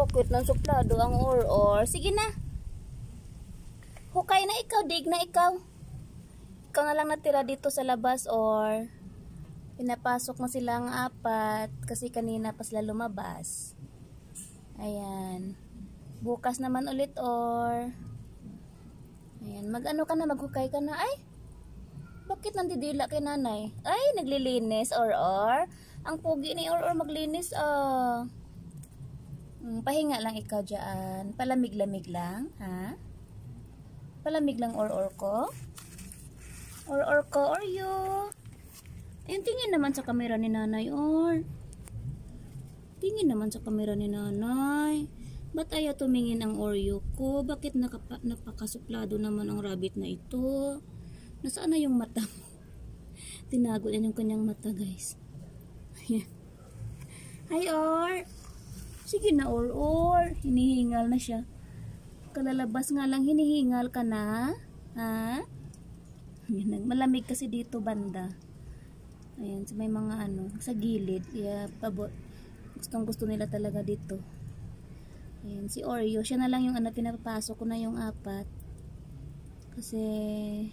Bakit nang suplado ang or? Sige na. Hukay na ikaw, dig na ikaw. Ikaw na lang natira dito sa labas or pinapasok mo silang apat kasi kanina pa sila lumabas. Ayan. Bukas naman ulit or. Ayan. Mag-ano ka na, maghukay ka na. Ay, bakit nandidila kay nanay? Ay, naglilinis or. Ang pugi ni or maglinis pahinga lang ikaw dyan. Palamig-lamig lang, ha? Palamig lang or ko. Or ko, or you. Ayun, tingin naman sa kamera ni nanay, or. Tingin naman sa kamera ni nanay. Ba't ayaw tumingin ang Oreo ko? Bakit napakasuplado naman ang rabbit na ito? Nasaan na yung mata mo? Tinago yan yung kanyang mata, guys. Ayan. Hi, or. Sige na, or. Hinihingal na siya. Kalalabas nga lang, hinihingal ka na. Ha? Ayan, malamig kasi dito banda. Ayan, so may mga sa gilid. Yeah, gustong gusto nila talaga dito. Ayan, si Oreo, siya na lang yung pinapapasok ko na yung apat. Kasi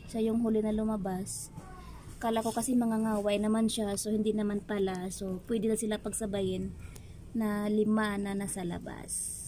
siya yung huli na lumabas. Kala ko kasi mga ngaway naman siya, so hindi naman pala. So pwede na sila pagsabayin na 5 na nasa labas.